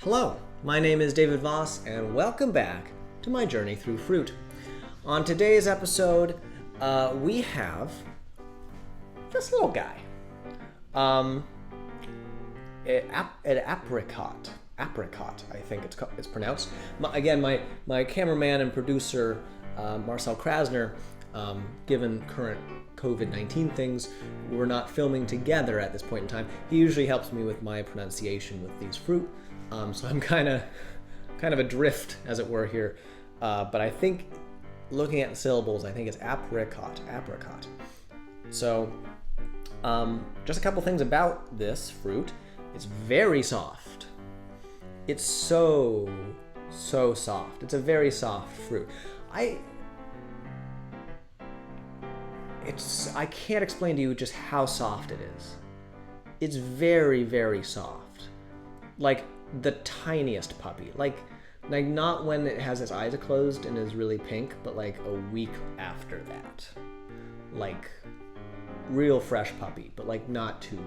Hello, my name is David Voss, and welcome back to my journey through fruit. On today's episode, we have this little guy, an apricot. Apricot, I think it's pronounced. My cameraman and producer, Marcel Krasner, given current COVID-19 things, we're not filming together at this point in time. He usually helps me with my pronunciation with these fruit. So I'm kind of adrift, as it were, here. But I think, looking at the syllables, I think it's apricot. So, just a couple things about this fruit. It's very soft. It's so soft. It's a very soft fruit. I can't explain to you just how soft it is. It's very, very soft. Like the tiniest puppy. Like not when it has its eyes closed and is really pink, but like a week after that. Like real fresh puppy, but like not too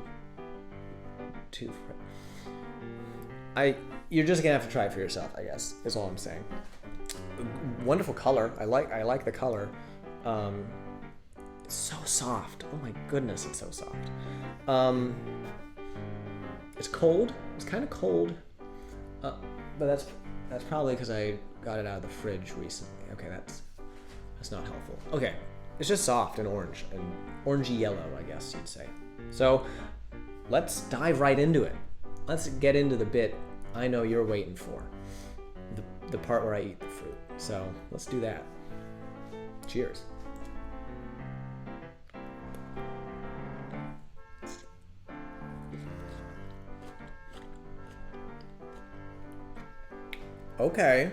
fresh. You're just gonna have to try it for yourself, I guess, is all I'm saying. Wonderful color. I like the color. It's so soft. Oh my goodness, it's so soft. It's cold. It's kind of cold. But that's probably because I got it out of the fridge recently. Okay, that's not helpful. Okay, it's just soft and orange and orangey yellow, I guess you'd say. So let's dive right into it. Let's get into the bit I know you're waiting for, the part where I eat the fruit. So let's do that. Cheers. Okay.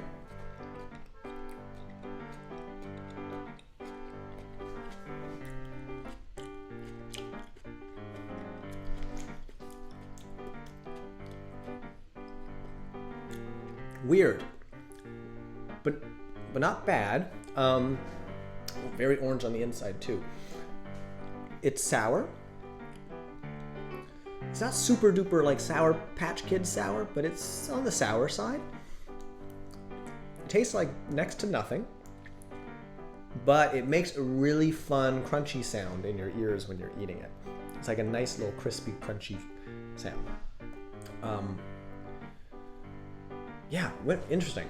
Weird. But not bad. Very orange on the inside too. It's sour. It's not super duper like Sour Patch Kids sour, but it's on the sour side. Tastes like next to nothing, but it makes a really fun crunchy sound in your ears when you're eating it. It's like a nice little crispy crunchy sound. Yeah, interesting.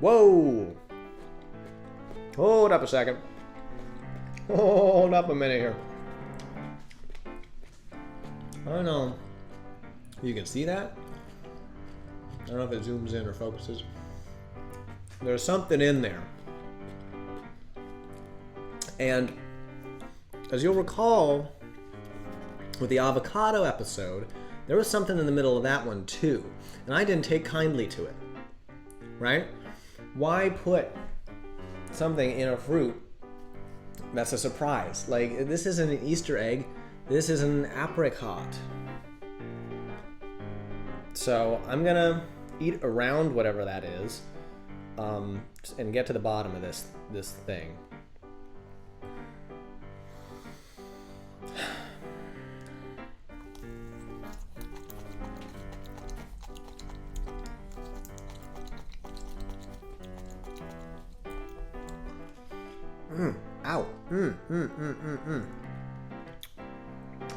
Whoa! Hold up a second. Hold up a minute here. I don't know. You can see that? I don't know if it zooms in or focuses. There's something in there. And as you'll recall, with the avocado episode, there was something in the middle of that one too. And I didn't take kindly to it. Right? Why put something in a fruit that's a surprise? Like, this isn't an Easter egg. This is an apricot. So I'm gonna eat around whatever that is, and get to the bottom of this thing. Ow.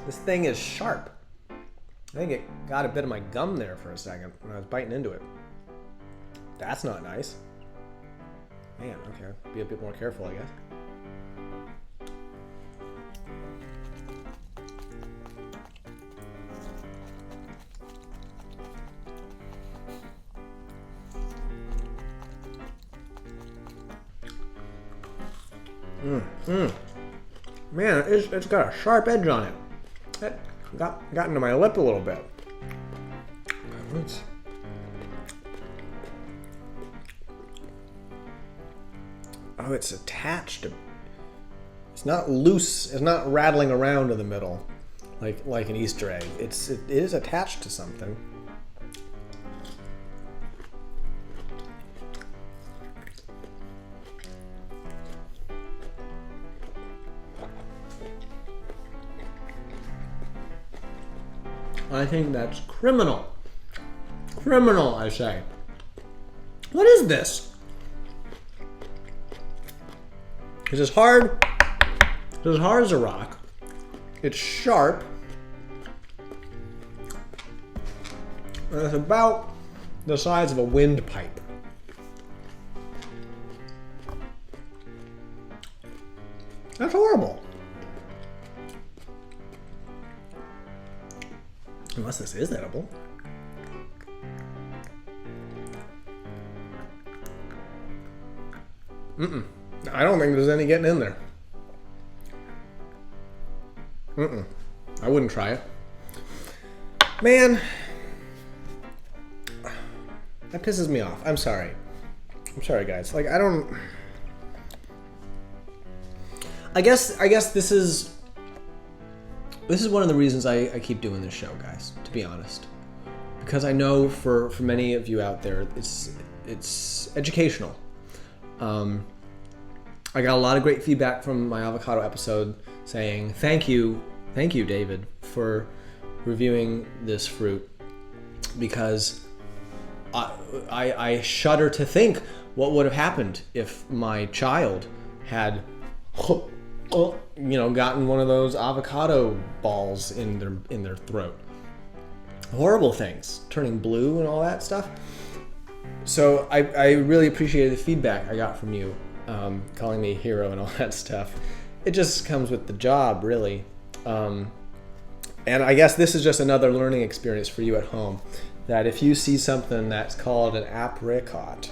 This thing is sharp. I think it got a bit of my gum there for a second when I was biting into it. That's not nice. Man, okay. Be a bit more careful, I guess. Man, it's got a sharp edge on it. That got into my lip a little bit. Oh, it's attached. It's not loose. It's not rattling around in the middle, like an Easter egg. It is attached to something. I think that's criminal. Criminal, I say. What is this? It's as hard as a rock. It's sharp. And it's about the size of a windpipe. That's horrible. Unless this is edible. I don't think there's any getting in there. I wouldn't try it. Man, that pisses me off. I'm sorry. I'm sorry, guys. Like, I guess this is one of the reasons I keep doing this show, guys, to be honest. Because I know for many of you out there, it's educational. I got a lot of great feedback from my avocado episode saying, thank you, David, for reviewing this fruit, because I shudder to think what would have happened if my child had gotten one of those avocado balls in their throat. Horrible things, turning blue and all that stuff. So I really appreciated the feedback I got from you, calling me a hero and all that stuff. It just comes with the job, really. And I guess this is just another learning experience for you at home, that if you see something that's called an apricot,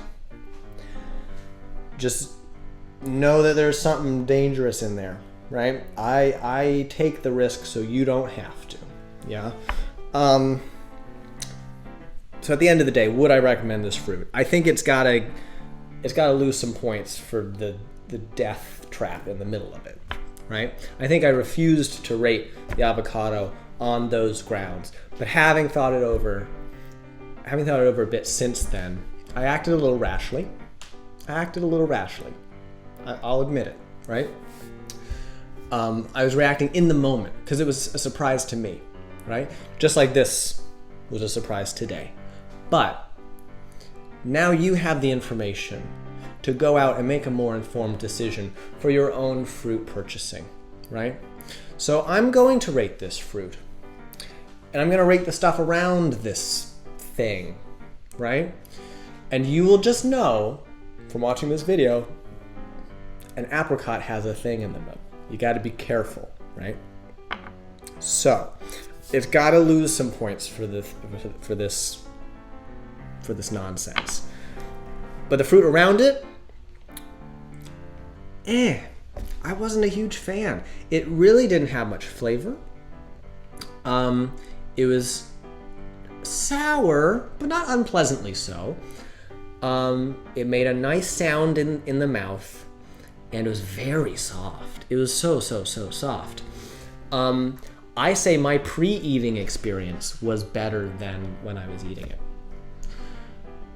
just know that there's something dangerous in there, right? I take the risk so you don't have to. Yeah. So at the end of the day, would I recommend this fruit? I think it's gotta lose some points for the death trap in the middle of it, right? I think I refused to rate the avocado on those grounds, but having thought it over a bit since then, I acted a little rashly. I'll admit it, right? I was reacting in the moment because it was a surprise to me, right? Just like this was a surprise today. But now you have the information to go out and make a more informed decision for your own fruit purchasing, right? So I'm going to rate this fruit, and I'm going to rate the stuff around this thing, right? And you will just know from watching this video, an apricot has a thing in the middle. You got to be careful, right? So it's got to lose some points for this nonsense. But the fruit around it, I wasn't a huge fan. It really didn't have much flavor. It was sour, but not unpleasantly so. It made a nice sound in the mouth, and it was very soft. It was so soft. I say my pre-eating experience was better than when I was eating it.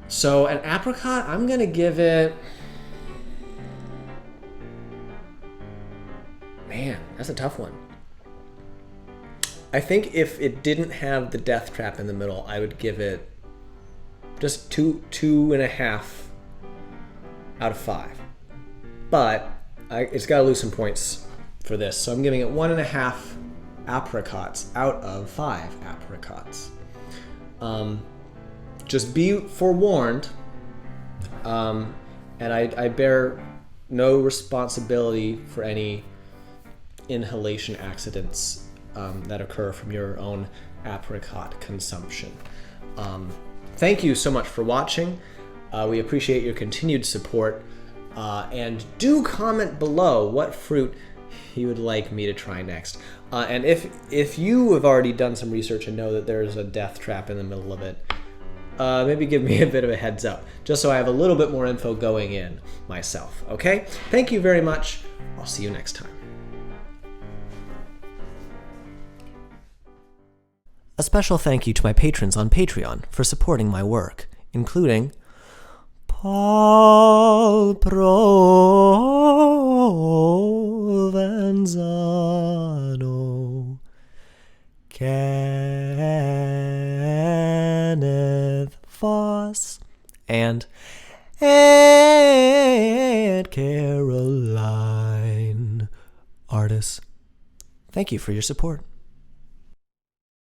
So an apricot, I'm gonna give it, man, that's a tough one. I think if it didn't have the death trap in the middle, I would give it just 2.5 out of 5. But it's got to lose some points for this, so I'm giving it 1.5 apricots out of 5 apricots. Just be forewarned, and I bear no responsibility for any inhalation accidents that occur from your own apricot consumption. Thank you so much for watching. We appreciate your continued support, and do comment below what fruit you would like me to try next. And if you have already done some research and know that there's a death trap in the middle of it, maybe give me a bit of a heads up, just so I have a little bit more info going in myself, okay? Thank you very much. I'll see you next time. A special thank you to my patrons on Patreon for supporting my work, including Paul Provenzano, Ken Voss, and Caroline Artis. Thank you for your support.